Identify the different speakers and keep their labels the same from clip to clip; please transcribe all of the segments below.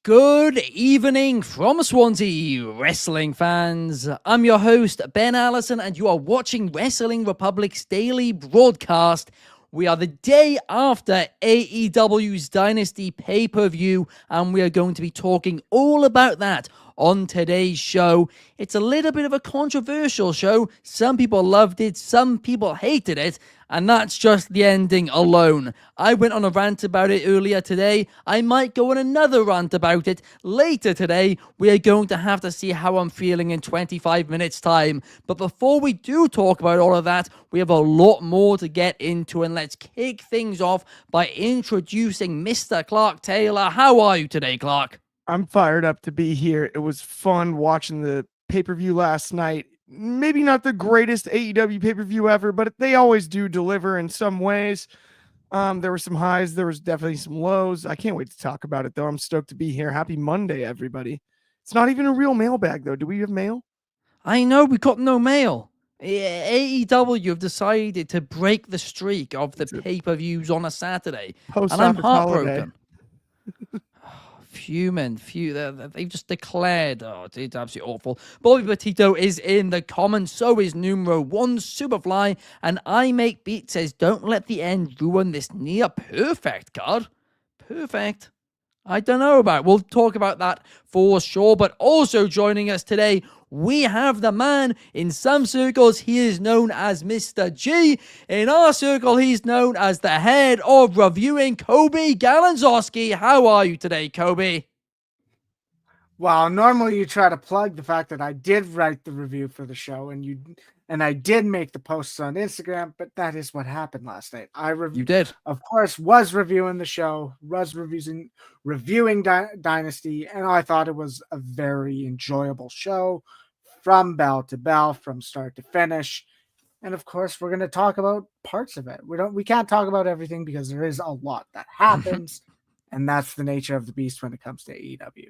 Speaker 1: Good evening from Swansea, wrestling fans. I'm your host, Ben Allison, and you are watching Wrestling Republic's daily broadcast. We are the day after AEW's Dynasty pay-per-view, and we are going to be talking all about that on today's show. It's a little bit of a controversial show. Some people loved it, some people hated it, and that's just the ending alone. I went on a rant about it earlier today. I might go on another rant about it later today. We are going to have to see how I'm feeling in 25 minutes time. But before we do talk about all of that, we have a lot more to get into, and let's kick things off by introducing Mr. Clark Taylor. How are you today, Clark?
Speaker 2: I'm fired up to be here. It was fun watching the pay-per-view last night. Maybe not the greatest AEW pay-per-view ever, but they always do deliver in some ways. There were some highs. There was definitely some lows. I can't wait to talk about it, though. I'm stoked to be here. Happy Monday, everybody. It's not even a real mailbag, though. Do we have mail?
Speaker 1: I know, we got no mail. AEW have decided to break the streak of the pay-per-views on a Saturday. And I'm heartbroken. Fuming. They've just declared, it's absolutely awful. Bobby Petito is in the comments, so is Numero 1 Superfly, and I Make Beat says, don't let the end ruin this near perfect card. Perfect. I don't know about it. We'll talk about that for sure, but also joining us today, we have the man. In some circles, he is known as Mr. G. In our circle, he's known as the head of reviewing, Coby Galenzoski. How are you today, Coby?
Speaker 3: Well, normally you try to plug the fact that I did write the review for the show, and I did make the posts on Instagram, but that is what happened last night.
Speaker 1: You did,
Speaker 3: of course, was reviewing the show, was reviewing Dynasty, and I thought it was a very enjoyable show from bell to bell, from start to finish. And of course, we're going to talk about parts of it. We can't talk about everything because there is a lot that happens, and that's the nature of the beast when it comes to AEW.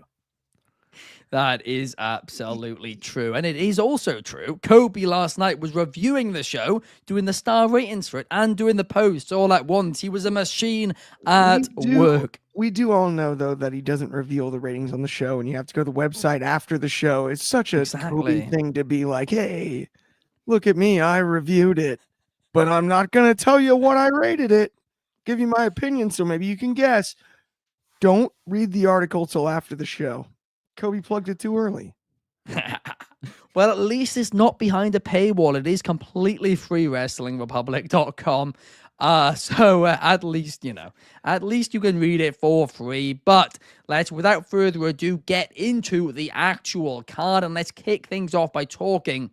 Speaker 1: That is absolutely true. And it is also true, Coby last night was reviewing the show, doing the star ratings for it, and doing the posts all at once. He was a machine at work.
Speaker 2: We do all know, though, that he doesn't reveal the ratings on the show, and you have to go to the website after the show. It's such a Coby thing to be like, hey, look at me, I reviewed it, but I'm not going to tell you what I rated it. Give you my opinion, so maybe you can guess. Don't read the article till after the show. Coby plugged it too early.
Speaker 1: Well, at least it's not behind a paywall. It is completely free, WrestlingRepublic.com. So at least you can read it for free. But let's, without further ado, get into the actual card, and let's kick things off by talking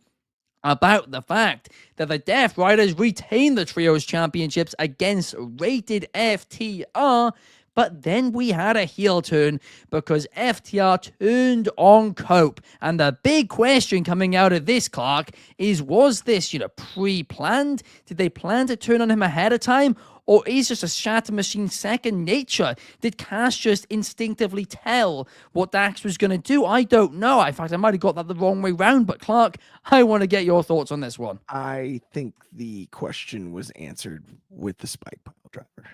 Speaker 1: about the fact that the Death Riders retained the Trios Championships against Rated FTR. But then we had a heel turn because FTR turned on Cope. And the big question coming out of this, Clark, is was this, pre-planned? Did they plan to turn on him ahead of time? Or is just a Shatter Machine second nature? Did Cass just instinctively tell what Dax was going to do? I don't know. In fact, I might have got that the wrong way round. But Clark, I want to get your thoughts on this one.
Speaker 2: I think the question was answered with the Spike Pile Driver.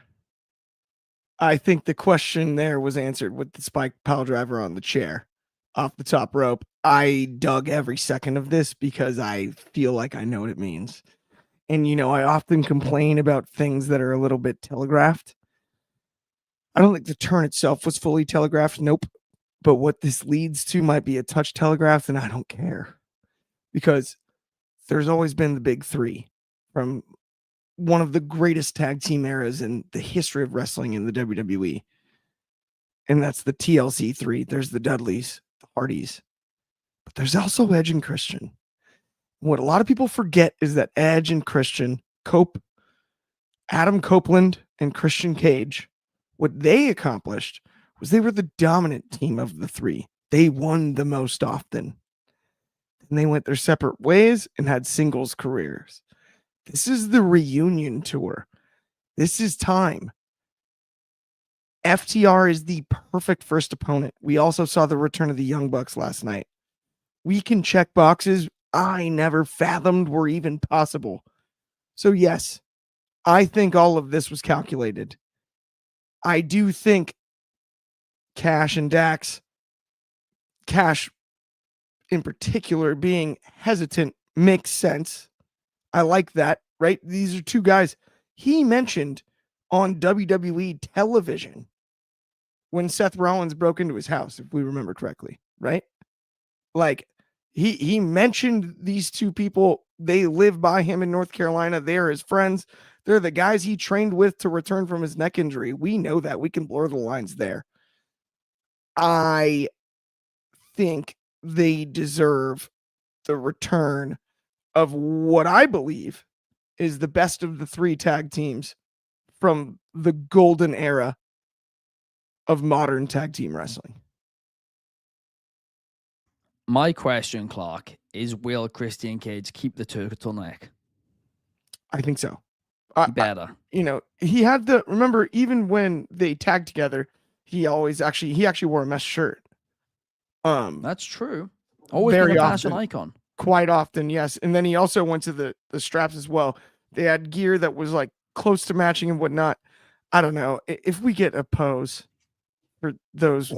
Speaker 2: I think the question there was answered with the Spike Pile Driver on the chair off the top rope. I dug every second of this because I feel like I know what it means. And, I often complain about things that are a little bit telegraphed. I don't think the turn itself was fully telegraphed. Nope. But what this leads to might be a touch telegraphed, and I don't care. Because there's always been the big three from one of the greatest tag team eras in the history of wrestling in the WWE. And that's the TLC 3. There's the Dudleys, the Hardys. But there's also Edge and Christian. What a lot of people forget is that Edge and Christian, Adam Copeland and Christian Cage, what they accomplished was they were the dominant team of the three. They won the most often. and they went their separate ways and had singles careers. This is the reunion tour. This is time. FTR is the perfect first opponent. We also saw the return of the Young Bucks last night. We can check boxes I never fathomed were even possible. So yes, I think all of this was calculated. I do think Cash and Dax, Cash in particular being hesitant, makes sense. I like that, right? These are two guys he mentioned on WWE television when Seth Rollins broke into his house, if we remember correctly, right? Like he mentioned these two people. They live by him in North Carolina. They're his friends. They're the guys he trained with to return from his neck injury. We know that. We can blur the lines there. I think they deserve the return of what I believe is the best of the three tag teams from the golden era of modern tag team wrestling.
Speaker 1: My question, Clark, is will Christian Cage keep the turtleneck?
Speaker 2: I think so.
Speaker 1: He better.
Speaker 2: He had remember, even when they tagged together, he actually wore a mesh shirt.
Speaker 1: That's true. Always
Speaker 2: very
Speaker 1: been a fashion
Speaker 2: often.
Speaker 1: icon.
Speaker 2: Quite often, yes. And then he also went to the straps as well. They had gear that was like close to matching and whatnot. I don't know if we get a pose for those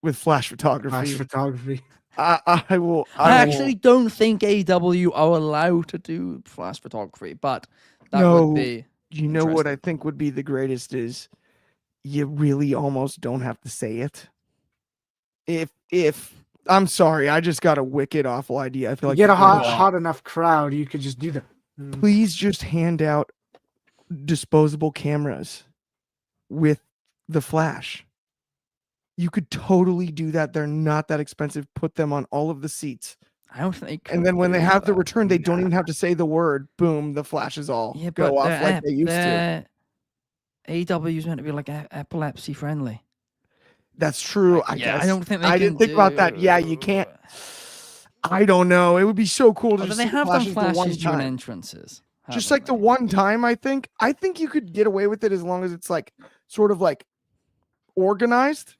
Speaker 2: with flash photography. I will.
Speaker 1: I actually don't think AEW are allowed to do flash photography, but that would be.
Speaker 2: You know what I think would be the greatest is you really almost don't have to say it. If I'm sorry, I just got a wicked awful idea. I feel like
Speaker 3: get a hot enough crowd, you could just do that.
Speaker 2: Please just hand out disposable cameras with the flash. You could totally do that. They're not that expensive. Put them on all of the seats.
Speaker 1: I don't think.
Speaker 2: And then when they have the return, they don't even have to say the word. Boom, the flashes all go off like they used to.
Speaker 1: AEW is meant to be like epilepsy friendly.
Speaker 2: That's true.
Speaker 1: I don't think
Speaker 2: I didn't think about that. Yeah, you can't. I don't know. It would be so cool to just
Speaker 1: they have them flashes
Speaker 2: during
Speaker 1: entrances.
Speaker 2: Just like the one time, I think you could get away with it as long as it's like sort of like organized.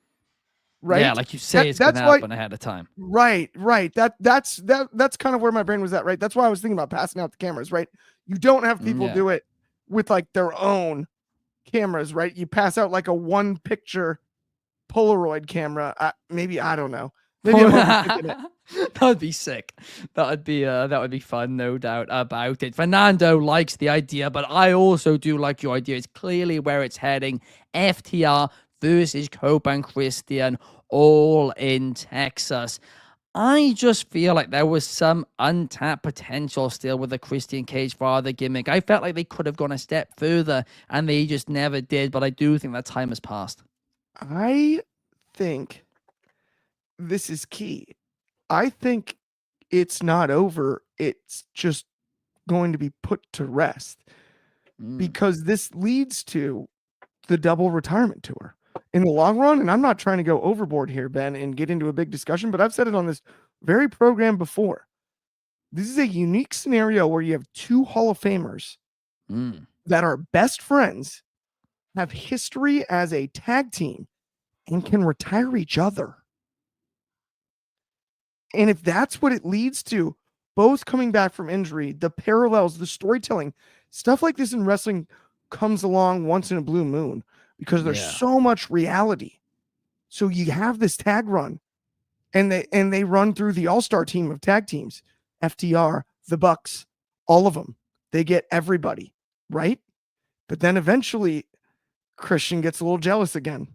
Speaker 2: Right.
Speaker 1: Yeah, like you say, it's gonna happen ahead of time.
Speaker 2: Right. That's kind of where my brain was at. Right. That's why I was thinking about passing out the cameras. Right. You don't have people do it with like their own cameras. Right. You pass out like a one picture Polaroid camera. I don't know. Maybe I'm thinking it.
Speaker 1: That would be sick. That would be fun, no doubt about it. Fernando likes the idea, but I also do like your idea. It's clearly where it's heading. FTR versus Coby and Christian, all in Texas. I just feel like there was some untapped potential still with the Christian Cage father gimmick. I felt like they could have gone a step further, and they just never did, but I do think that time has passed.
Speaker 2: I think this is key. I think it's not over. It's just going to be put to rest because this leads to the double retirement tour in the long run. And I'm not trying to go overboard here, Ben, and get into a big discussion, but I've said it on this very program before. This is a unique scenario where you have two Hall of Famers that are best friends, have history as a tag team, and can retire each other. And if that's what it leads to, both coming back from injury, the parallels, the storytelling, stuff like this in wrestling comes along once in a blue moon because there's so much reality. So you have this tag run and they run through the all-star team of tag teams, FTR, the Bucks, all of them. They get everybody, right? But then eventually Christian gets a little jealous again,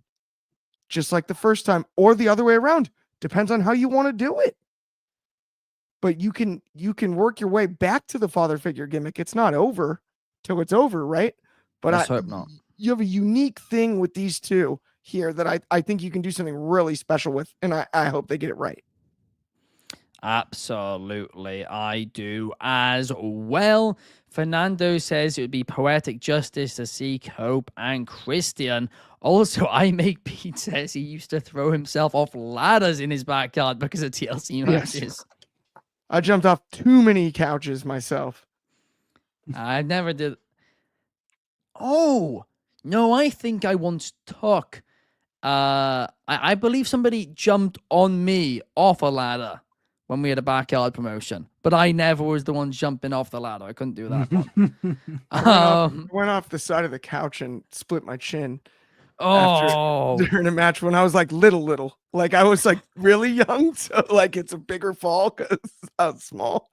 Speaker 2: just like the first time, or the other way around. Depends on how you want to do it. But you can work your way back to the father figure gimmick. It's not over till it's over, right? But
Speaker 1: I hope not.
Speaker 2: You have a unique thing with these two here that I think you can do something really special with, and I hope they get it right.
Speaker 1: Absolutely, I do as well. Fernando says it would be poetic justice to see Coby and Christian. Also, I Make Pete says he used to throw himself off ladders in his backyard because of TLC matches.
Speaker 2: I jumped off too many couches myself.
Speaker 1: I never did. Oh no, I think I once took. I believe somebody jumped on me off a ladder when we had a backyard promotion, but I never was the one jumping off the ladder. I couldn't do that one.
Speaker 2: I went off the side of the couch and split my chin during a match when I was like little. Like I was like really young, so like it's a bigger fall because I was small.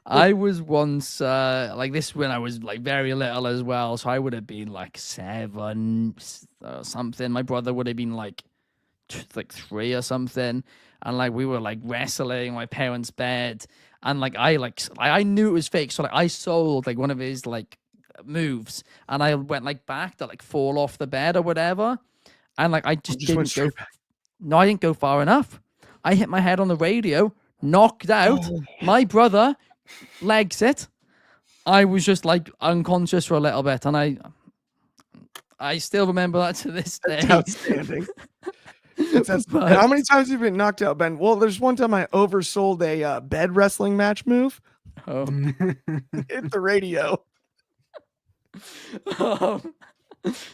Speaker 1: I was once like this when I was like very little as well, so I would have been like 7 or something. My brother would have been like 3 or something, and like we were like wrestling in my parents' bed, and like I knew it was fake, so like I sold like one of his like moves, and I went like back to like fall off the bed or whatever, and like I just
Speaker 2: went
Speaker 1: didn't go.
Speaker 2: straight back.
Speaker 1: No, I didn't go far enough. I hit my head on the radio, knocked out. My brother legs it. I was just like unconscious for a little bit, and I still remember that to this day.
Speaker 2: That's outstanding. How many times have you been knocked out, Ben? Well, there's one time I oversold a bed wrestling match move. Hit the radio.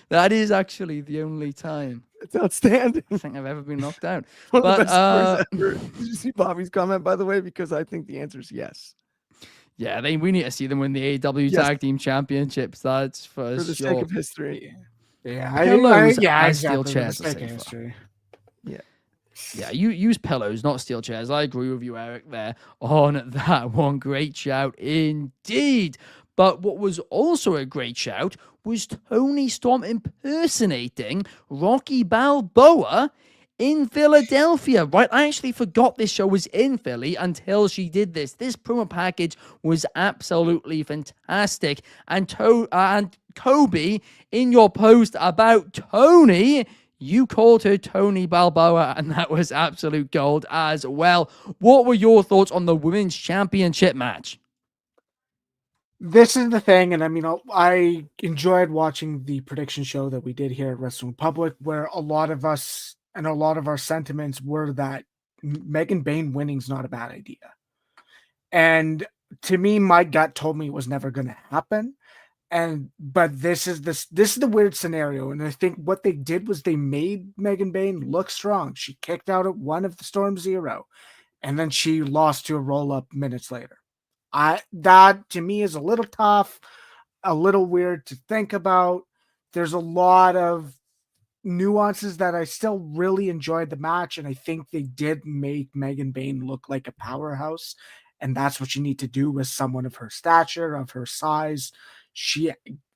Speaker 1: That is actually the only time
Speaker 2: It's outstanding.
Speaker 1: I think I've ever been knocked out.
Speaker 2: One of the
Speaker 1: But
Speaker 2: best stories ever. Did you see Bobby's comment, by the way? Because I think the answer is yes.
Speaker 1: yeah, we need to see them win the AEW Tag Team Championships. That's for
Speaker 2: the
Speaker 1: sure.
Speaker 2: sake of history.
Speaker 3: Yeah,
Speaker 1: Pillows
Speaker 3: yeah,
Speaker 1: and
Speaker 3: exactly.
Speaker 1: steel chairs
Speaker 3: For the
Speaker 1: are
Speaker 3: sake of
Speaker 1: safer.
Speaker 3: history.
Speaker 1: Yeah, you use pillows, not steel chairs. I agree with you, Eric, there on that one. Great shout indeed. But what was also a great shout was Tony Storm impersonating Rocky Balboa in Philadelphia, right? I actually forgot this show was in Philly until she did this. This promo package was absolutely fantastic. And Coby, in your post about Tony, you called her Tony Balboa, and that was absolute gold as well. What were your thoughts on the Women's Championship match?
Speaker 3: This is the thing, and I mean, I enjoyed watching the prediction show that we did here at Wrestling Republic, where a lot of us and a lot of our sentiments were that Megan Bayne winning's not a bad idea. And to me, my gut told me it was never going to happen. But this is the weird scenario, and I think what they did was they made Megan Bayne look strong. She kicked out at one of the Storm Zero, and then she lost to a roll up minutes later. That to me is a little tough, a little weird to think about. There's a lot of nuances that I still really enjoyed the match, and I think they did make Megan Bayne look like a powerhouse, and that's what you need to do with someone of her stature, of her size. She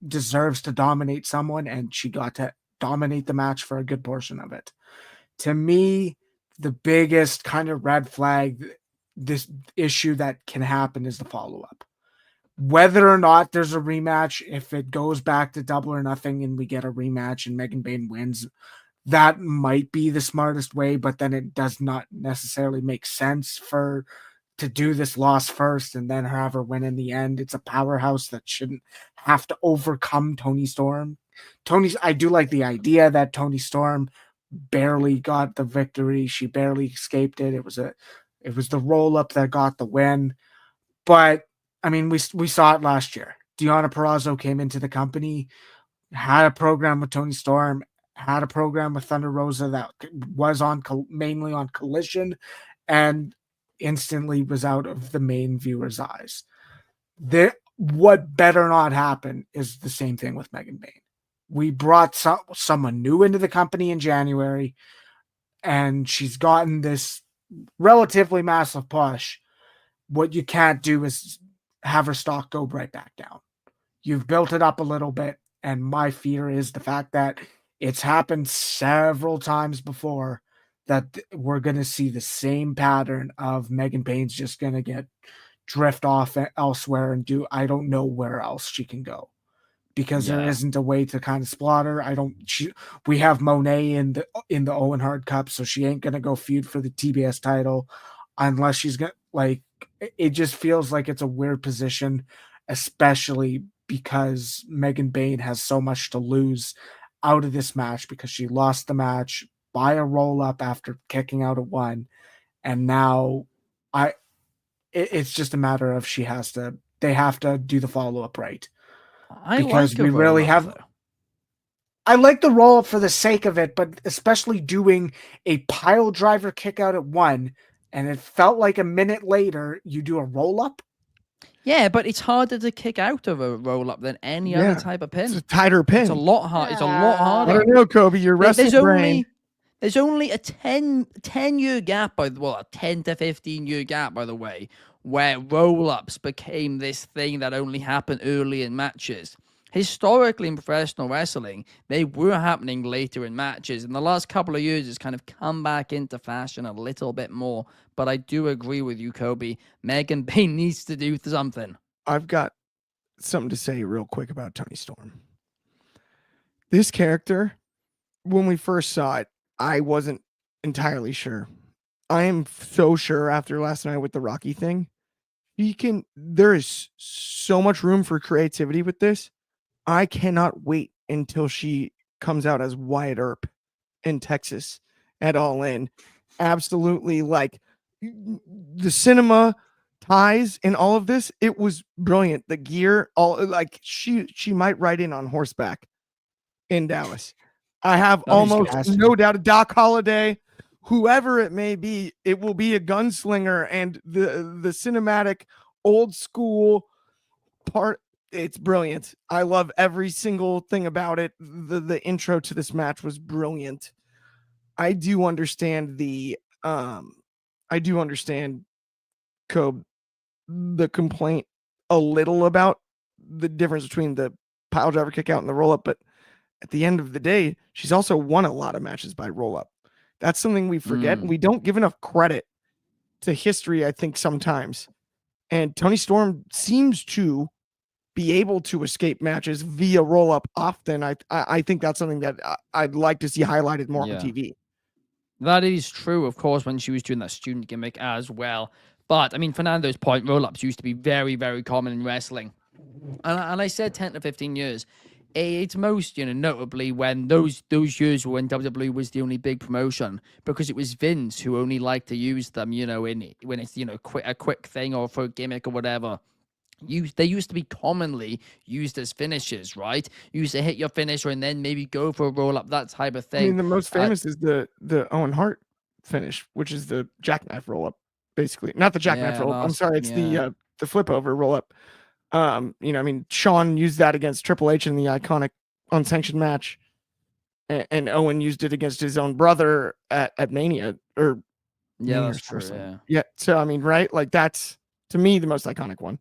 Speaker 3: deserves to dominate someone, and she got to dominate the match for a good portion of it. To me, the biggest kind of red flag, this issue that can happen is the follow-up. Whether or not there's a rematch, if it goes back to double or nothing and we get a rematch and Megan Bayne wins, that might be the smartest way, but then it does not necessarily make sense to do this loss first and then have her win in the end. It's a powerhouse that shouldn't have to overcome Toni Storm. I do like the idea that Toni Storm barely got the victory. She barely escaped it. It was the roll up that got the win. But I mean, we saw it last year. Deonna Purrazzo came into the company, had a program with Toni Storm, had a program with Thunder Rosa that was mainly on Collision, and instantly was out of the main viewer's eyes. What better not happen is the same thing with Megan Bayne. We brought someone new into the company in January, and she's gotten this relatively massive push. What you can't do is have her stock go right back down. You've built it up a little bit, and my fear is the fact that it's happened several times before, that we're going to see the same pattern of Megan Bayne's just going to drift off elsewhere and I don't know where else she can go, because there isn't a way to kind of spot her. We have Monet in the Owen Hart Cup, so she ain't going to go feud for the TBS title unless she's going to, it just feels like it's a weird position, especially because Megan Bayne has so much to lose out of this match, because she lost the match by a roll up after kicking out at one. And now it's just a matter of they have to do the follow-up right.
Speaker 1: I
Speaker 3: Because
Speaker 1: like
Speaker 3: we
Speaker 1: a
Speaker 3: really
Speaker 1: roll-up,
Speaker 3: have.
Speaker 1: though.
Speaker 3: I like the roll up for the sake of it, but especially doing a pile driver kick out at 1, and it felt like a minute later you do a roll up.
Speaker 1: Yeah, but it's harder to kick out of a roll-up than any other type of pin.
Speaker 2: It's a tighter pin.
Speaker 1: It's a lot hard. It's a lot
Speaker 2: I
Speaker 1: harder.
Speaker 2: don't know, Coby. Your wrestling brain.
Speaker 1: There's only a 10-year gap, a 10 to 15-year gap, by the way, where roll-ups became this thing that only happened early in matches. Historically, in professional wrestling, they were happening later in matches. In the last couple of years, it's kind of come back into fashion a little bit more. But I do agree with you, Coby. Megan Bayne needs to do something.
Speaker 2: I've got something to say real quick about Toni Storm. This character, when we first saw it, I wasn't entirely sure. I am so sure after last night with the Rocky thing. There is so much room for creativity with this. I cannot wait until she comes out as Wyatt Earp in Texas at All In. Absolutely, like the cinema ties in all of this, it was brilliant. The gear, all like she might ride in on horseback in Dallas. I have almost no doubt. Doc Holliday, whoever it may be, it will be a gunslinger, and the cinematic old school part. It's brilliant. I love every single thing about it. The intro to this match was brilliant. I do understand Cobb, the complaint a little about the difference between the pile driver kick out and the roll up, but at the end of the day, she's also won a lot of matches by roll up. That's something we forget, and we don't give enough credit to history, I think, sometimes. And Toni Storm seems to be able to escape matches via roll up often. I think that's something that I'd like to see highlighted more on TV.
Speaker 1: That is true, of course, when she was doing that student gimmick as well. But I mean, Fernando's point, roll ups used to be very, very common in wrestling. And I said 10 to 15 years. It's most, notably when those years when WWE was the only big promotion, because it was Vince who only liked to use them, when it's, a quick thing or for a gimmick or whatever. They used to be commonly used as finishes, right? You used to hit your finisher and then maybe go for a roll up, that type of thing.
Speaker 2: I mean, the most famous is the Owen Hart finish, which is the jackknife roll up, basically. Not the jackknife roll up. I'm sorry, it's the flip over roll up. Shawn used that against Triple H in the iconic unsanctioned match, and Owen used it against his own brother at Mania.
Speaker 1: That's true.
Speaker 2: Yeah. So I mean, right? Like that's to me the most iconic one.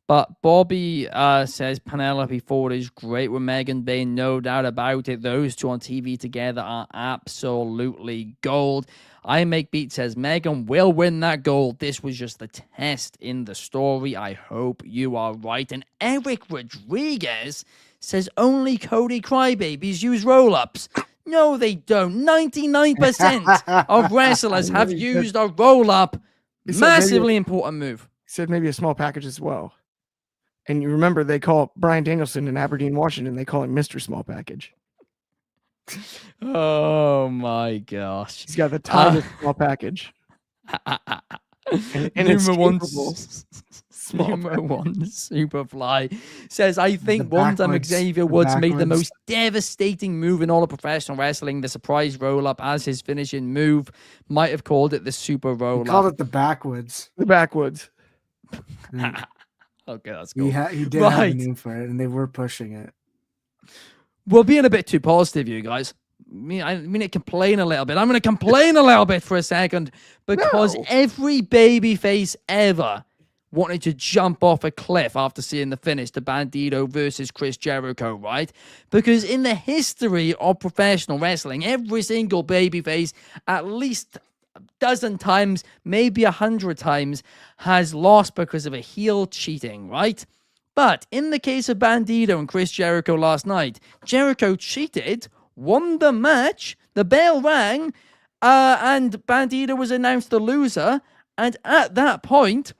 Speaker 1: But Bobby says Penelope Ford is great with Megan Bayne, no doubt about it. Those two on TV together are absolutely gold. I Make Beat says Megan will win that gold. This was just the test in the story. I hope you are right. And Eric Rodriguez says only Cody Crybabies use roll-ups. No, they don't. 99% of wrestlers have used a roll-up. Massively important move.
Speaker 2: He said maybe a small package as well. And you remember they call Bryan Danielson in Aberdeen, Washington, they call him Mr. Small Package.
Speaker 1: Oh my gosh.
Speaker 2: He's got the title small package. and
Speaker 1: number one Superfly says, I think one time Xavier Woods made the most devastating move in all of professional wrestling. The surprise roll-up as his finishing move. Might have called it the super roll-up.
Speaker 3: He called it the backwoods.
Speaker 2: The backwoods.
Speaker 1: Okay, that's cool.
Speaker 3: He did have a name for it, and they were pushing it.
Speaker 1: We're being a bit too positive, you guys. I mean, to complain a little bit. I'm going to complain a little bit for a second because every babyface ever wanted to jump off a cliff after seeing the finish, the Bandito versus Chris Jericho, right? Because in the history of professional wrestling, every single babyface, at least a dozen times, maybe 100 times, has lost because of a heel cheating, right? But in the case of Bandito and Chris Jericho last night, Jericho cheated, won the match, the bell rang, and Bandito was announced the loser. And at that point,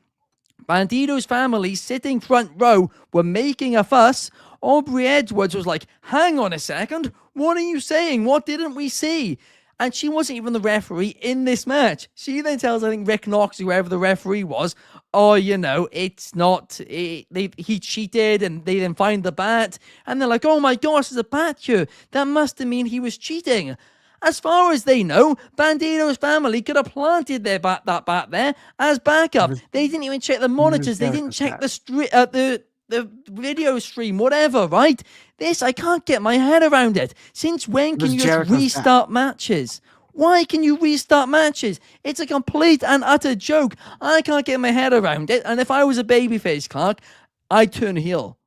Speaker 1: Bandito's family sitting front row were making a fuss. Aubrey Edwards was like, hang on a second, what are you saying? What didn't we see? And she wasn't even the referee in this match. She then tells, I think, Rick Knox, whoever the referee was, oh, it's not, he cheated, and they then find the bat, and they're like, oh my gosh, there's a bat here. That must have mean he was cheating. As far as they know, Bandito's family could have planted that bat there as backup. They didn't even check the monitors. They didn't check the video stream, whatever, right? This, I can't get my head around it. Since when can you just restart matches? Why can you restart matches? It's a complete and utter joke. I can't get my head around it. And if I was a babyface, Clark, I'd turn heel.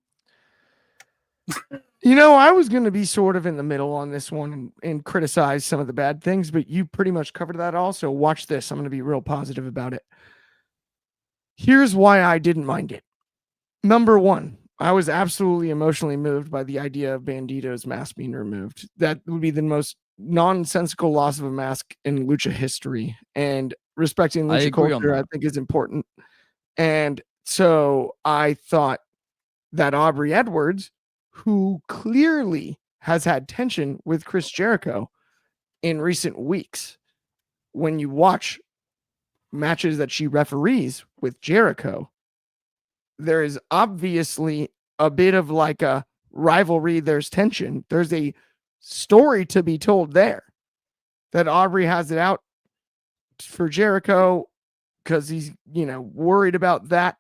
Speaker 2: I was going to be sort of in the middle on this one and criticize some of the bad things, but you pretty much covered that all. So watch this. I'm going to be real positive about it. Here's why I didn't mind it. Number one, I was absolutely emotionally moved by the idea of Bandito's mask being removed. That would be the most nonsensical loss of a mask in lucha history, and respecting lucha culture, I think, is important. And so I thought that Aubrey Edwards, who clearly has had tension with Chris Jericho in recent weeks, when you watch matches that she referees with Jericho, there is obviously a bit of like a rivalry. There's tension. There's a story to be told there that Aubrey has it out for Jericho because he's, worried about that.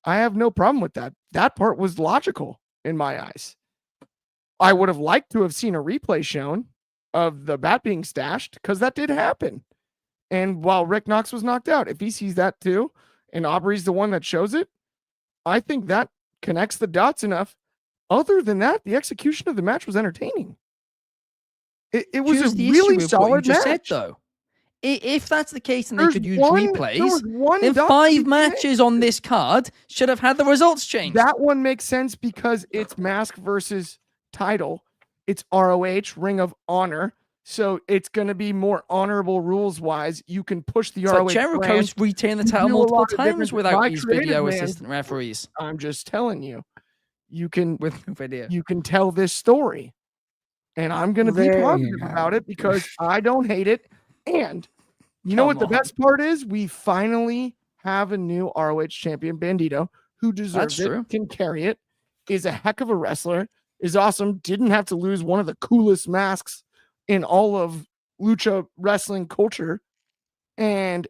Speaker 2: I have no problem with that. That part was logical in my eyes. I would have liked to have seen a replay shown of the bat being stashed because that did happen. And while Rick Knox was knocked out, if he sees that too, and Aubrey's the one that shows it, I think that connects the dots enough. Other than that, the execution of the match was entertaining. It was a really solid match.
Speaker 1: Said, though. If that's the case and they could use replays, then 5 matches on this card should have had the results changed.
Speaker 2: That one makes sense because it's mask versus title. It's ROH, Ring of Honor. So it's going to be more honorable rules-wise. You can push the ROH.
Speaker 1: Jericho's retained the title multiple times without these video assistant referees.
Speaker 2: I'm just telling you. You can
Speaker 1: with video.
Speaker 2: You can tell this story. And I'm going to be positive about it because I don't hate it. And you know what the best part is? We finally have a new ROH champion, Bandito, who deserves it, can carry it, is a heck of a wrestler, is awesome, didn't have to lose one of the coolest masks in all of lucha wrestling culture. And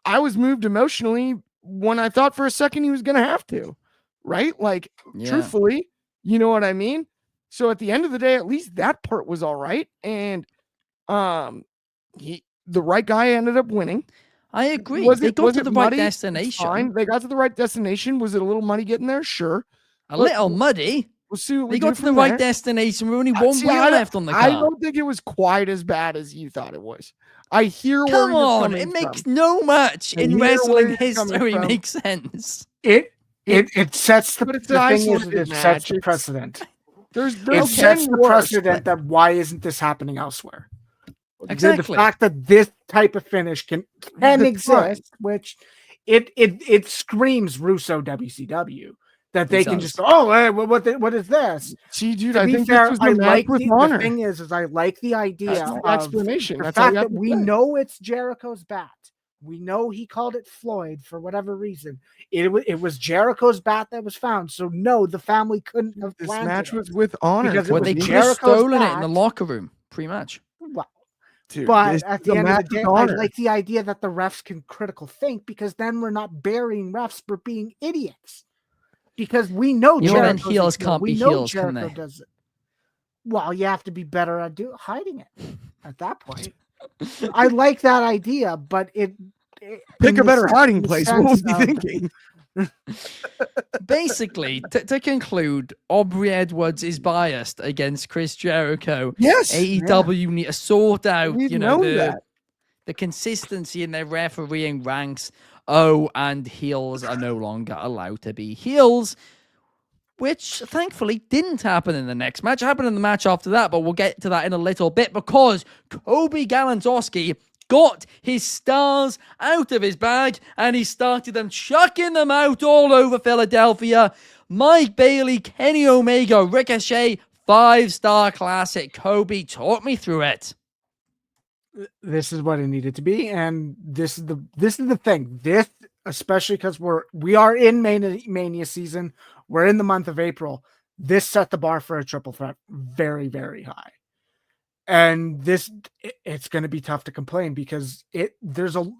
Speaker 2: I was moved emotionally when I thought for a second he was going to have to, right? Like, truthfully, you know what I mean? So at the end of the day, at least that part was all right. And the right guy ended up winning.
Speaker 1: I agree. They got to the right destination.
Speaker 2: Fine. They got to the right destination. Was it a little muddy getting there? Sure.
Speaker 1: A little muddy.
Speaker 2: We'll see what
Speaker 1: they got to the right destination. We're only one wheel left on the car.
Speaker 2: I don't think it was quite as bad as you thought it was. I hear where you're coming
Speaker 1: from. It makes no match in wrestling history makes sense.
Speaker 3: It sets the sets the precedent. It sets the precedent that why isn't this happening elsewhere?
Speaker 1: Exactly.
Speaker 3: The fact that this type of finish can exist, which it screams Russo WCW. That they can just go, oh, hey, what is this?
Speaker 2: See, dude, I think this was the
Speaker 3: thing is I like the idea of
Speaker 2: explanation.
Speaker 3: The fact that we know it's Jericho's bat. We know he called it Floyd for whatever reason. It was Jericho's bat that was found. So no, the family couldn't have
Speaker 2: this match was with honor.
Speaker 1: Because they could have stolen it in the locker room pre-match.
Speaker 3: Well, dude, but at the end of the day, I like the idea that the refs can critical think because then we're not burying refs for being idiots. Because we know
Speaker 1: then heels can't be heels, can they?
Speaker 3: Does it. Well, you have to be better at hiding it at that point. I like that idea, but
Speaker 2: pick a better hiding place. What was he thinking?
Speaker 1: Basically, to conclude, Aubrey Edwards is biased against Chris Jericho.
Speaker 2: Yes,
Speaker 1: AEW need to sort out, the consistency in their refereeing ranks. Oh, and heels are no longer allowed to be heels, which thankfully didn't happen in the next match. It happened in the match after that, but we'll get to that in a little bit because Coby Galenzoski got his stars out of his bag and he started them chucking them out all over Philadelphia. Mike Bailey, Kenny Omega, Ricochet, 5-star classic. Coby, talk me through it.
Speaker 3: This is what it needed to be, and this is the thing. This, especially because we are in Mania season. We're in the month of April. This set the bar for a triple threat very, very high. And it's going to be tough to complain because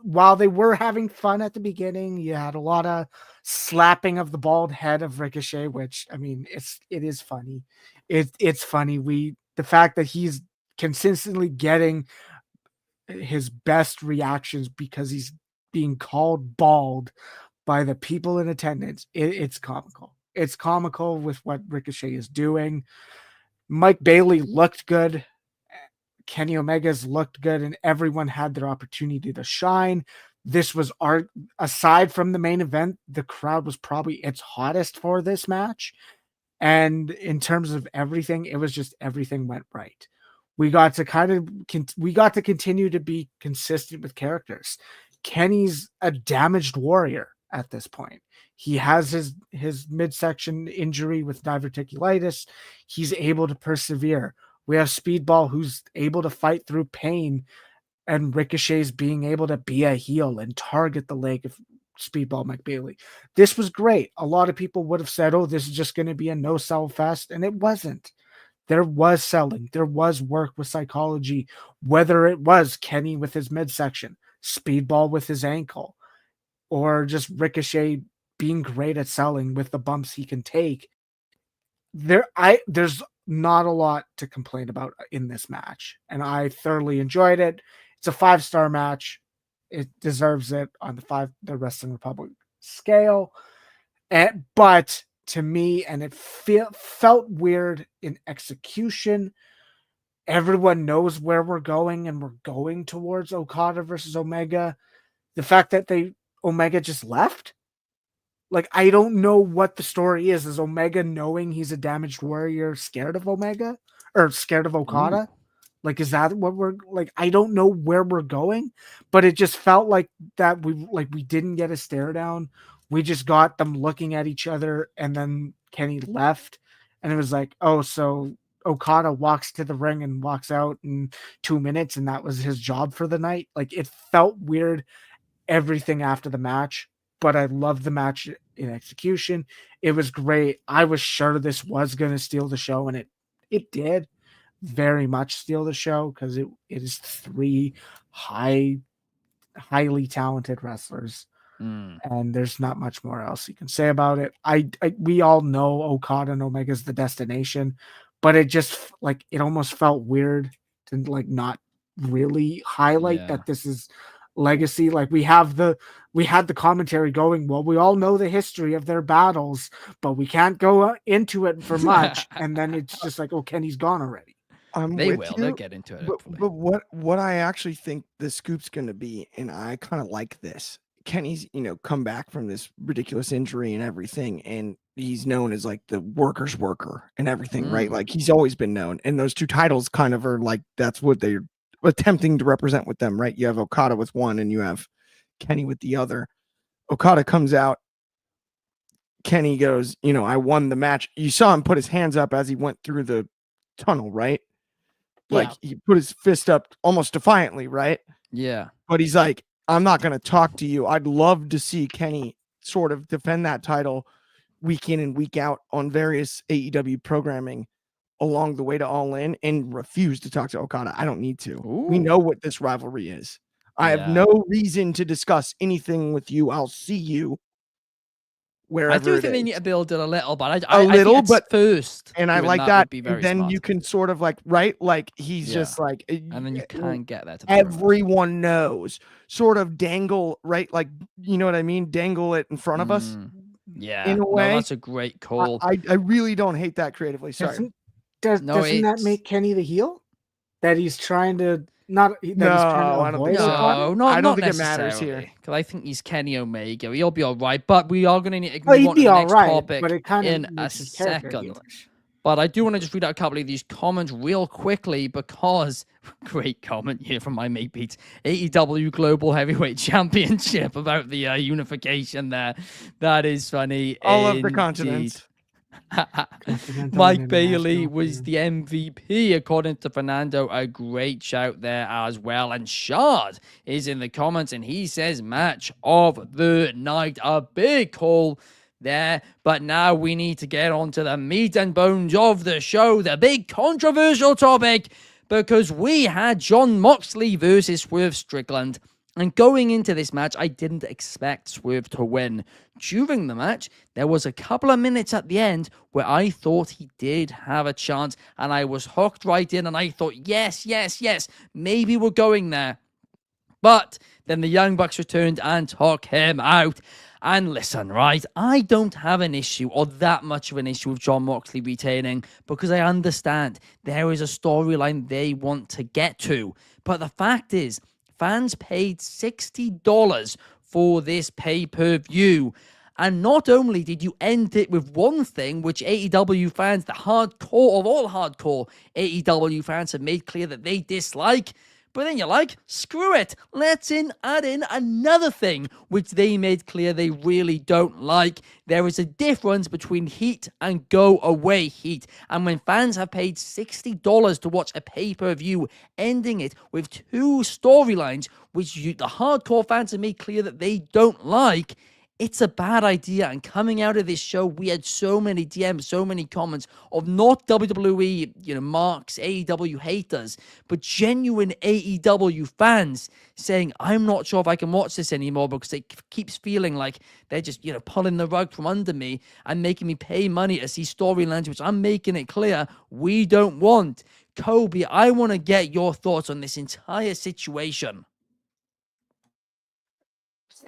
Speaker 3: while they were having fun at the beginning, you had a lot of slapping of the bald head of Ricochet, which, I mean, it is funny. It's funny. The fact that he's consistently getting his best reactions because he's being called bald by the people in attendance. It's comical. It's comical with what Ricochet is doing. Mike Bailey looked good. Kenny Omega's looked good, and everyone had their opportunity to shine. This was aside from the main event, the crowd was probably its hottest for this match. And in terms of everything, it was just everything went right. We got to continue to be consistent with characters. Kenny's a damaged warrior at this point. He has his midsection injury with diverticulitis. He's able to persevere. We have Speedball, who's able to fight through pain, and Ricochet's being able to be a heel and target the leg of Speedball McBailey. This was great. A lot of people would have said, oh, this is just going to be a no-sell fest, and it wasn't. There was selling. There was work with psychology, whether it was Kenny with his midsection, Speedball with his ankle, or just Ricochet being great at selling with the bumps he can take. There's not a lot to complain about in this match, and I thoroughly enjoyed it. It's a 5-star match. It deserves it on the Wrestling Republic scale. But to me, and it felt weird in execution. Everyone knows where we're going, and we're going towards Okada versus Omega. The fact that Omega just left, like, I don't know what the story is. Is Omega, knowing he's a damaged warrior, scared of Omega or scared of Okada? Ooh. Like, is that what we're like? I don't know where we're going, but it just felt like that we didn't get a stare down. We just got them looking at each other, and then Kenny left, and it was like, oh, so Okada walks to the ring and walks out in 2 minutes, and that was his job for the night. Like, it felt weird, everything after the match, but I loved the match in execution. It was great. I was sure this was going to steal the show, and it did very much steal the show because it is 3 highly talented wrestlers. And there's not much more else you can say about it. We all know Okada and Omega's the destination, but it just it almost felt weird to not really highlight that this is legacy. Like, we had the commentary going, well, we all know the history of their battles, but we can't go into it for much. And then it's just like, oh, Kenny's gone already.
Speaker 1: They'll get into it.
Speaker 2: But what I actually think the scoop's going to be, and I kind of like this. Kenny's, come back from this ridiculous injury and everything, and he's known as like the worker's worker and everything, right? Like, he's always been known, and those 2 titles kind of are like, that's what they're attempting to represent with them, right? You have Okada with one, and you have Kenny with the other. Okada comes out. Kenny goes, I won the match. You saw him put his hands up as he went through the tunnel, right? Like, he put his fist up almost defiantly, right?
Speaker 1: Yeah.
Speaker 2: But he's like, I'm not going to talk to you. I'd love to see Kenny sort of defend that title week in and week out on various AEW programming along the way to All In, and refuse to talk to Okada. I don't need to. Ooh. We know what this rivalry is. I have no reason to discuss anything with you. I'll see you wherever.
Speaker 1: I do think they need to build it a little, but
Speaker 2: I think
Speaker 1: but first,
Speaker 2: and I like that. And then you can sort of he's just like,
Speaker 1: and then you can't get that.
Speaker 2: Everyone knows, sort of dangle, right? Like, you know what I mean? Dangle it in front of us.
Speaker 1: Yeah,
Speaker 2: in a way,
Speaker 1: that's a great call.
Speaker 2: I really don't hate that creatively. Sorry.
Speaker 3: Doesn't that make Kenny the heel? That he's trying to I don't think
Speaker 2: it matters here,
Speaker 1: because I think he's Kenny Omega. He'll be all right, but we are going to need to
Speaker 3: move on to the
Speaker 1: next topic
Speaker 3: but it kind of
Speaker 1: in a second. But I do want to just read out a couple of these comments real quickly, because great comment here from my mate Pete. AEW Global Heavyweight Championship about the unification there. That is funny.
Speaker 2: All of the continents.
Speaker 3: Continental
Speaker 1: Mike
Speaker 3: and
Speaker 1: Bailey
Speaker 3: international,
Speaker 1: was
Speaker 3: yeah.
Speaker 1: the MVP, according to Fernando. A great shout there as well. And Shard is in the comments, and he says match of the night. A big call there. But now we need to get on to the meat and bones of the show, the big controversial topic, because we had Jon Moxley versus Swerve Strickland. And going into this match, I didn't expect Swerve to win. During the match, there was a couple of minutes at the end where I thought he did have a chance, and I was hooked right in, and I thought, yes, yes, yes, maybe we're going there. But then the Young Bucks returned and took him out. And listen, right, I don't have an issue or that much of an issue with Jon Moxley retaining, because I understand there is a storyline they want to get to. But the fact is, fans paid $60 for this pay-per-view. And not only did you end it with one thing, which AEW fans, the hardcore of all hardcore AEW fans, have made clear that they dislike, but then you're like, screw it, let's add in another thing, which they made clear they really don't like. There is a difference between heat and go away heat. And when fans have paid $60 to watch a pay-per-view, ending it with two storylines, which the hardcore fans have made clear that they don't like, it's a bad idea. And coming out of this show, we had so many DMs, so many comments of not WWE, marks, AEW haters, but genuine AEW fans saying, I'm not sure if I can watch this anymore because it keeps feeling like they're just, pulling the rug from under me and making me pay money to see storylines, which I'm making it clear we don't want. Coby, I want to get your thoughts on this entire situation.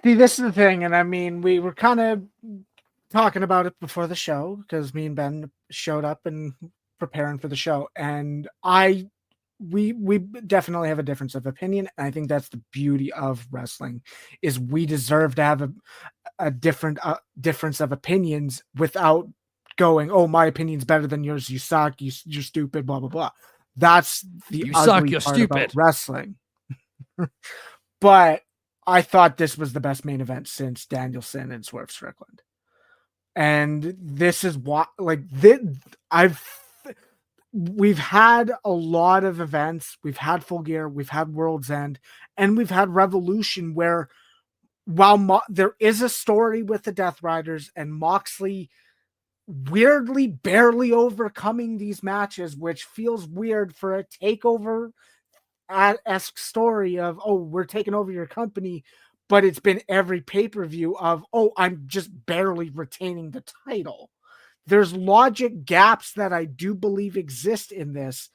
Speaker 3: See, this is the thing, and I mean, we were kind of talking about it before the show because me and Ben showed up and preparing for the show, and we definitely have a difference of opinion. And I think that's the beauty of wrestling, is we deserve to have a different difference of opinions without going, oh, my opinion's better than yours, you suck, you're stupid, blah blah blah. That's the ugly
Speaker 1: you're
Speaker 3: part
Speaker 1: stupid
Speaker 3: about wrestling. But I thought this was the best main event since Danielson and Swerve Strickland. And this is what, we've had a lot of events. We've had Full Gear, we've had World's End, and we've had Revolution, where while there is a story with the Death Riders and Moxley weirdly barely overcoming these matches, which feels weird for a takeover esque story of, oh, we're taking over your company, but it's been every pay-per-view of, oh, I'm just barely retaining the title. There's logic gaps that I do believe exist in this.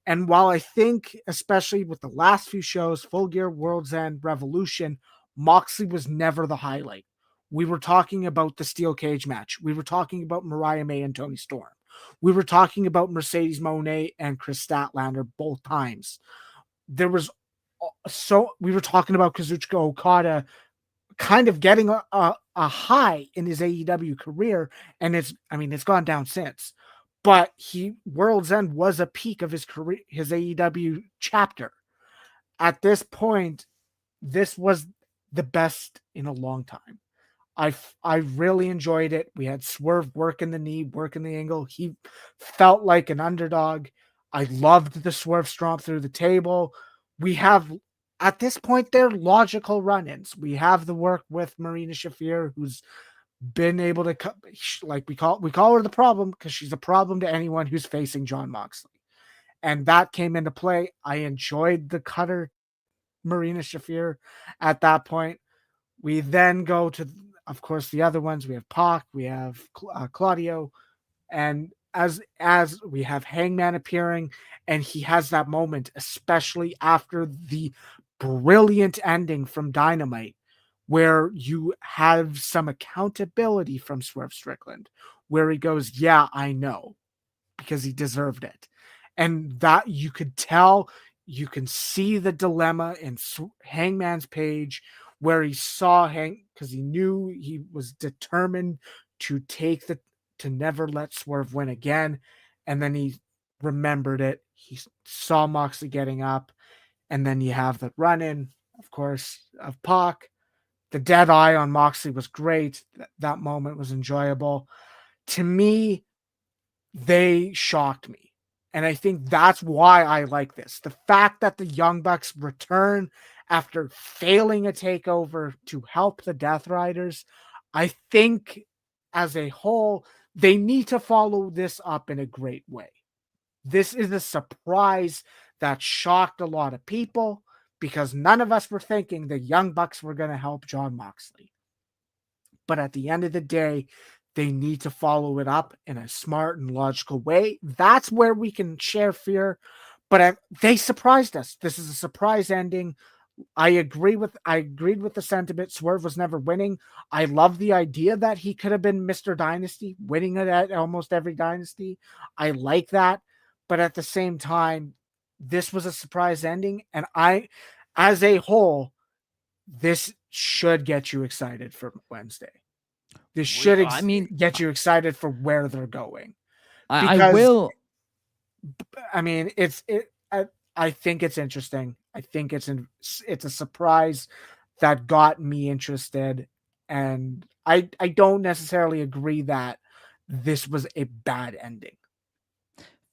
Speaker 3: And while I think, especially with the last few shows, Full Gear, World's End, Revolution, Moxley was never the highlight. We were talking about the steel cage match. We were talking about Mariah May and Toni Storm. We were talking about Mercedes Moné and Chris Statlander both times. There was we were talking about Kazuchika Okada kind of getting a high in his AEW career, and it's gone down since. But World's End was a peak of his career, his AEW chapter. At this point, this was the best in a long time. I really enjoyed it. We had Swerve working the knee, working the angle. He felt like an underdog. I loved the Swerve stomp through the table. We have, at this point, they're logical run-ins. We have the work with Marina Shafir, who's been able to, like we call her the problem, because she's a problem to anyone who's facing Jon Moxley. And that came into play. I enjoyed the cutter Marina Shafir at that point. We then go to, of course, the other ones. We have Pac, we have Claudio, and as we have Hangman appearing, and he has that moment, especially after the brilliant ending from Dynamite, where you have some accountability from Swerve Strickland, where he goes, yeah, I know, because he deserved it. And that you could tell, you can see the dilemma in Hangman's page, where he saw because he knew he was determined to never let Swerve win again. And then he remembered it. He saw Moxley getting up. And then you have the run-in, of course, of Pac. The dead eye on Moxley was great. That moment was enjoyable. To me, they shocked me. And I think that's why I like this. The fact that the Young Bucks return after failing a takeover to help the Death Riders, I think as a whole, they need to follow this up in a great way. This is a surprise that shocked a lot of people because none of us were thinking the Young Bucks were going to help Jon Moxley. But at the end of the day, they need to follow it up in a smart and logical way. That's where we can share fear. But they surprised us. This is a surprise ending. I agreed with the sentiment. Swerve was never winning. I love the idea that he could have been Mr. Dynasty, winning it at almost every dynasty. I like that. But at the same time, this was a surprise ending. And as a whole, this should get you excited for Wednesday. This should get you excited for where they're going.
Speaker 1: I will.
Speaker 3: I mean, I think it's interesting. I think it's a surprise that got me interested, and I don't necessarily agree that this was a bad ending.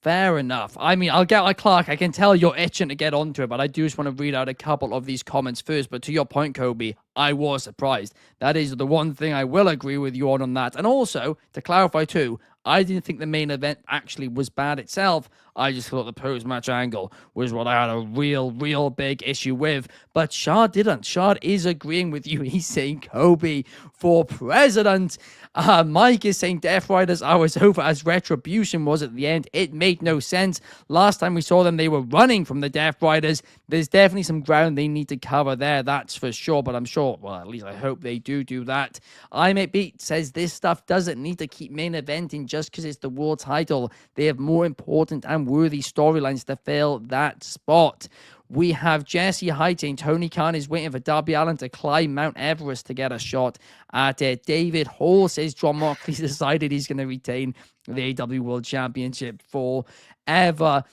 Speaker 1: Fair enough. I mean, Clark, I can tell you're itching to get onto it, but I do just want to read out a couple of these comments first. But to your point, Coby, I was surprised. That is the one thing I will agree with you on that. And also, to clarify too, I didn't think the main event actually was bad itself. I just thought the post-match angle was what I had a real big issue with. But Shard didn't. Shard is agreeing with you. He's saying Coby for president. Mike is saying Death Riders are as over as Retribution was at the end. It made no sense. Last time we saw them, they were running from the Death Riders. There's definitely some ground they need to cover there, that's for sure. But I'm sure, well, at least I hope they do that. I Make Beat says this stuff doesn't need to keep main eventing just because it's the world title. They have more important and worthy storylines to fill that spot. We have Jesse Hyde saying Tony Khan is waiting for Darby Allin to climb Mount Everest to get a shot at it. David Hall says Jon Moxley decided he's going to retain the AEW World Championship forever.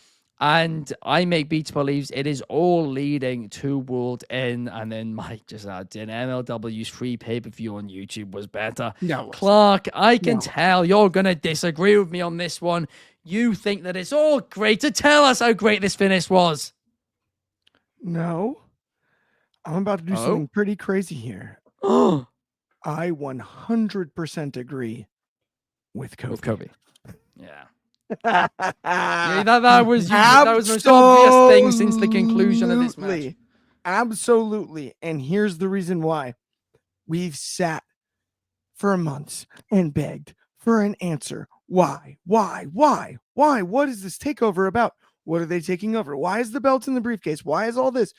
Speaker 1: And I Make Beats believes it is all leading to World In. And then Mike just adds in MLW's free pay-per-view on YouTube was better.
Speaker 3: No,
Speaker 1: Clark, I can tell you're going to disagree with me on this one. You think that it's all great. To tell us how great this finish was.
Speaker 2: No. I'm about to do something pretty crazy here.
Speaker 1: Oh,
Speaker 2: I 100% agree with Coby.
Speaker 1: with Coby. Yeah. Yeah, that was the most obvious thing since the conclusion of this match.
Speaker 2: Absolutely. And here's the reason why. We've sat for months and begged for an answer. Why? What is this takeover about? What are they taking over? Why is the belt in the briefcase? Why is all this?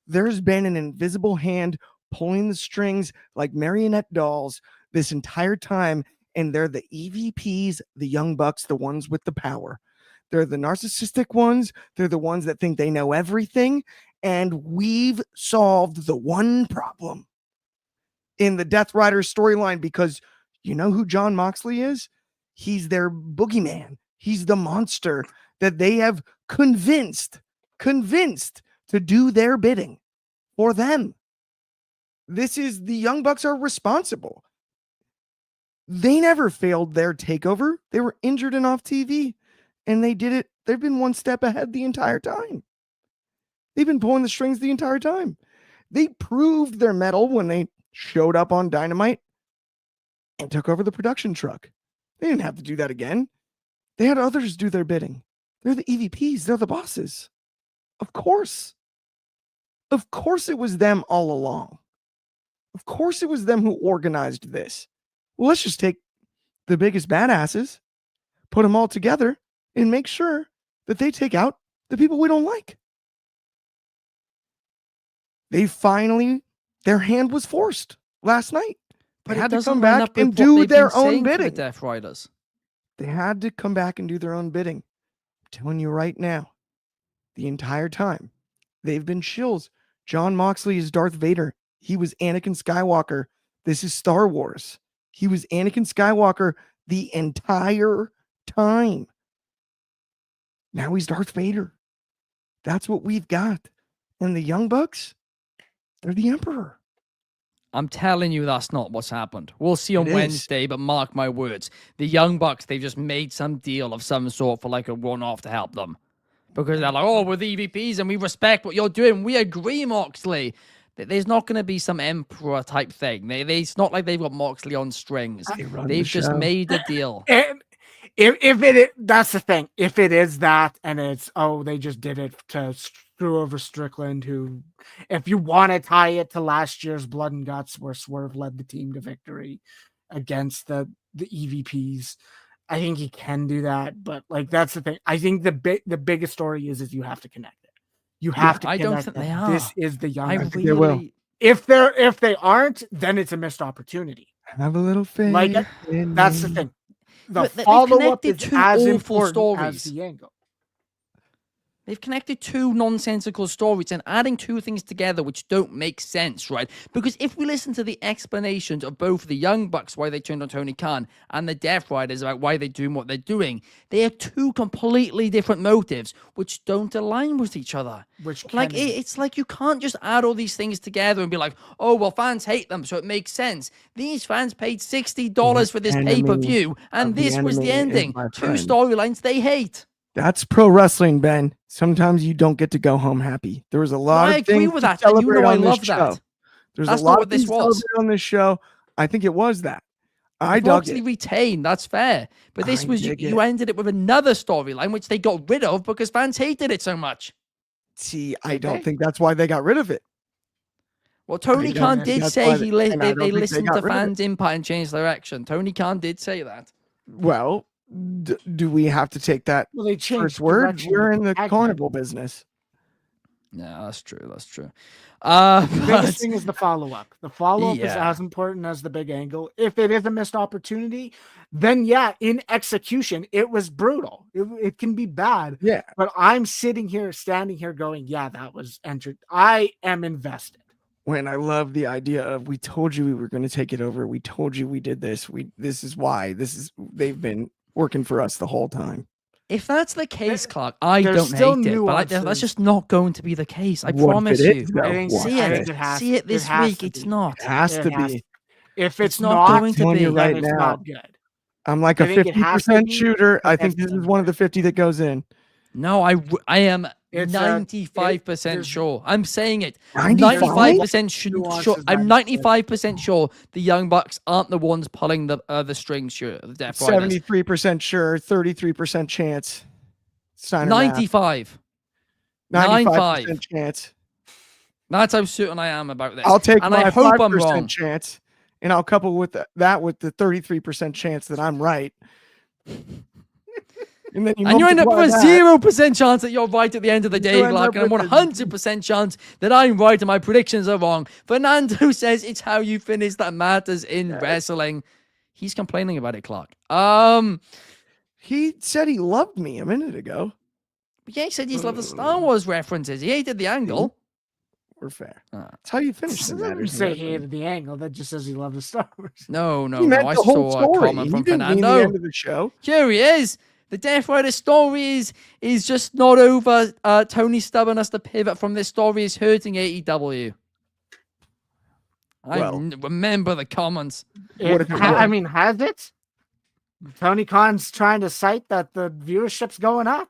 Speaker 2: There's been an invisible hand pulling the strings like marionette dolls this entire time. And they're the EVPs, the Young Bucks, the ones with the power. They're the narcissistic ones. They're the ones that think they know everything. And we've solved the one problem in the Death Rider storyline, because you know who Jon Moxley is? He's their boogeyman. He's the monster that they have convinced to do their bidding for them. This is the Young Bucks are responsible. They never failed their takeover. They were injured and off TV, and they did it. They've been one step ahead the entire time. They've been pulling the strings the entire time. They proved their mettle when they showed up on Dynamite and took over the production truck. They didn't have to do that again. They had others do their bidding. They're the EVPs. They're the bosses. Of course. Of course it was them all along. Of course it was them who organized this. Well, let's just take the biggest badasses, put them all together, and make sure that they take out the people we don't like. They finally, their hand was forced last night. But they had to come back and do their own bidding.
Speaker 1: The Death Riders.
Speaker 2: They had to come back and do their own bidding. I'm telling you right now, the entire time, they've been shills. Jon Moxley is Darth Vader. He was Anakin Skywalker. This is Star Wars. He was Anakin Skywalker the entire time. Now he's Darth Vader. That's what we've got. And the Young Bucks, they're the Emperor.
Speaker 1: I'm telling you, that's not what's happened. We'll see on
Speaker 2: It is.
Speaker 1: Wednesday, but mark my words. The Young Bucks, they've just made some deal of some sort for like a one-off to help them. Because they're like, oh, we're the EVPs and we respect what you're doing. We agree, Moxley. There's not going to be some emperor type thing. It's not like they've got Moxley on strings. They've just made a deal.
Speaker 3: And if that's the thing. If it is that, and it's they just did it to screw over Strickland, who, if you want to tie it to last year's Blood and Guts, where Swerve led the team to victory against the EVPs, I think he can do that. But like, that's the thing. I think the biggest story is you have to connect it. You have to.
Speaker 1: I don't think they are.
Speaker 3: This is the Young.
Speaker 1: I
Speaker 3: Bucks.
Speaker 1: really
Speaker 2: they will.
Speaker 3: If they aren't, then it's a missed opportunity.
Speaker 2: Have a little faith.
Speaker 3: Like,
Speaker 2: in
Speaker 3: that's the
Speaker 2: me.
Speaker 3: thing. The
Speaker 1: They've
Speaker 3: follow-up is
Speaker 1: connected two
Speaker 3: as
Speaker 1: awful
Speaker 3: important as
Speaker 1: stories.
Speaker 3: the angle.
Speaker 1: They've connected two nonsensical stories and adding two things together which don't make sense, right? Because if we listen to the explanations of both the Young Bucks, why they turned on Tony Khan, and the Death Riders about why they're doing what they're doing, they have two completely different motives which don't align with each other. It's like you can't just add all these things together and be like, oh, well, fans hate them, so it makes sense. These fans paid $60 for this pay-per-view, and this was the ending. Two storylines they hate.
Speaker 2: That's pro wrestling, Ben. Sometimes you don't get to go home happy. There was a lot of things
Speaker 1: I agree with that,
Speaker 2: to
Speaker 1: and you
Speaker 2: celebrate
Speaker 1: know I
Speaker 2: on this
Speaker 1: love
Speaker 2: show.
Speaker 1: that.
Speaker 2: There's
Speaker 1: That's
Speaker 2: a
Speaker 1: not
Speaker 2: lot
Speaker 1: what
Speaker 2: of
Speaker 1: this
Speaker 2: things to
Speaker 1: was.
Speaker 2: celebrate on this show. I think it was that. I dug
Speaker 1: Moxley
Speaker 2: it.
Speaker 1: retained, that's fair. But this was, you ended it with another storyline, which they got rid of because fans hated it so much.
Speaker 2: See, I don't think that's why they got rid of it.
Speaker 1: Well, Tony Khan did say they listened to fans' input and changed direction. Tony Khan did say that.
Speaker 2: Well, do we have to take that
Speaker 3: they
Speaker 2: first word? We're in the carnival business.
Speaker 1: No, that's true. That's true.
Speaker 3: The biggest thing is the follow-up. The follow-up is as important as the big angle. If it is a missed opportunity, then in execution, it was brutal. It can be bad.
Speaker 2: Yeah.
Speaker 3: But I'm standing here going, that was entered. I am invested.
Speaker 2: When I love the idea of, we told you we were going to take it over. We told you we did this. This is why. They've been working for us the whole time.
Speaker 1: If that's the case, Clark, I don't hate it, but that's just not going to be the case. I promise you. See it this week. It's not.
Speaker 2: It has to be.
Speaker 3: If it's not
Speaker 1: going to be,
Speaker 2: right
Speaker 3: it's
Speaker 2: now,
Speaker 3: not good.
Speaker 2: I'm like a 50% shooter. I think this is one of the 50 that goes in.
Speaker 1: No, I am 95% sure. I'm saying it. 95% sure. I'm 95% sure the Young Bucks aren't the ones pulling the strings. Sure, the Death Riders.
Speaker 2: 73% sure. 33% chance.
Speaker 1: 95.
Speaker 2: 95% chance.
Speaker 1: That's how certain I am about this.
Speaker 2: I'll take
Speaker 1: and
Speaker 2: my
Speaker 1: I hope I'm
Speaker 2: 5%
Speaker 1: wrong.
Speaker 2: chance, and I'll couple with that with the 33% chance that I'm right. And then you
Speaker 1: end up with a 0% chance that you're right at the end of the day, Clark, and a 100% chance that I'm right and my predictions are wrong. Fernando says it's how you finish that matters in wrestling. He's complaining about it, Clark.
Speaker 2: He said he loved me a minute ago.
Speaker 1: Yeah, he said he's loved the Star Wars references. He hated the angle.
Speaker 2: We're fair. That's how you finish the matters.
Speaker 3: Say he hated the angle. That just says he loved the Star Wars.
Speaker 1: No. I saw a comment from Fernando.
Speaker 2: The end of the show.
Speaker 1: Here he is. The Death Rider story is just not over. Tony stubbornness to pivot from this story is hurting AEW. Remember the comments.
Speaker 3: Has it? Tony Khan's trying to cite that the viewership's going up.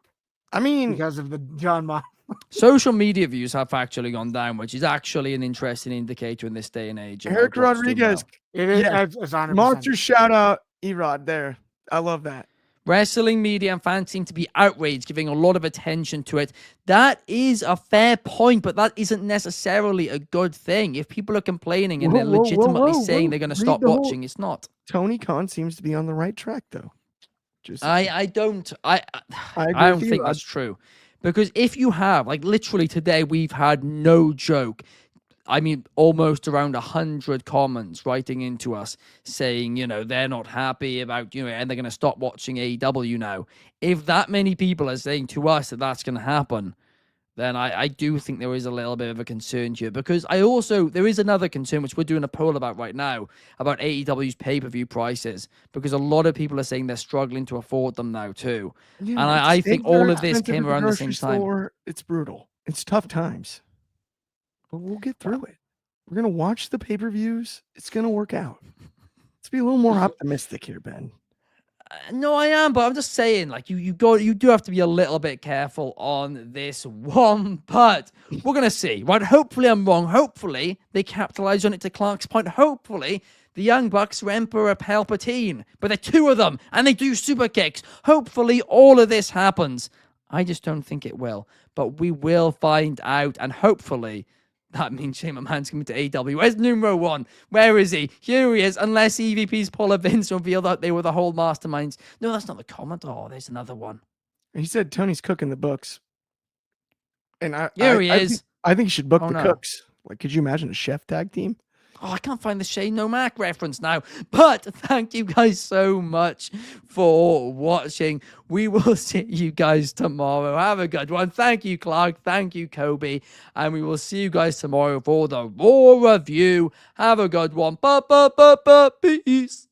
Speaker 3: Because of the John Mox.
Speaker 1: Social media views have actually gone down, which is actually an interesting indicator in this day and age.
Speaker 2: Eric Rodriguez.
Speaker 3: It is
Speaker 2: Monster shout out, Erod there. I love that.
Speaker 1: Wrestling media and fans seem to be outraged, giving a lot of attention to it. That is a fair point, but that isn't necessarily a good thing. If people are complaining and they're legitimately saying they're going to stop watching, it's not.
Speaker 2: Tony Khan seems to be on the right track, though.
Speaker 1: I don't think that's true. Because if you have, literally today, we've had no joke. Almost around 100 comments writing into us saying, they're not happy about, and they're going to stop watching AEW now. If that many people are saying to us that that's going to happen, then I do think there is a little bit of a concern here. Because there is another concern, which we're doing a poll about right now, about AEW's pay-per-view prices. Because a lot of people are saying they're struggling to afford them now too. Yeah, and I think all of this came around the same time.
Speaker 2: It's brutal. It's tough times. But we'll get through it. We're gonna watch the pay-per-views. It's gonna work out. Let's be a little more optimistic here, Ben.
Speaker 1: No, I am, but I'm just saying, like, you do have to be a little bit careful on this one, but we're gonna see, right? Hopefully I'm wrong. Hopefully they capitalize on it, to Clark's point. Hopefully the Young Bucks are Emperor Palpatine, but they're two of them, and they do super kicks. Hopefully all of this happens. I just don't think it will, but we will find out, and hopefully that means Shane McMahon's coming to AEW. Where's numero one? Where is he? Here he is, unless EVP's Paula Vince revealed that they were the whole masterminds. No, that's not the comment. Oh, there's another one.
Speaker 2: He said Tony's cooking the books. And
Speaker 1: Here he is.
Speaker 2: I think you should book
Speaker 1: Oh,
Speaker 2: the
Speaker 1: no.
Speaker 2: cooks. Like, could you imagine a chef tag team?
Speaker 1: Oh, I can't find the Shane O'Mac reference now. But thank you guys so much for watching. We will see you guys tomorrow. Have a good one. Thank you, Clark. Thank you, Coby. And we will see you guys tomorrow for the Raw review. Have a good one. Peace.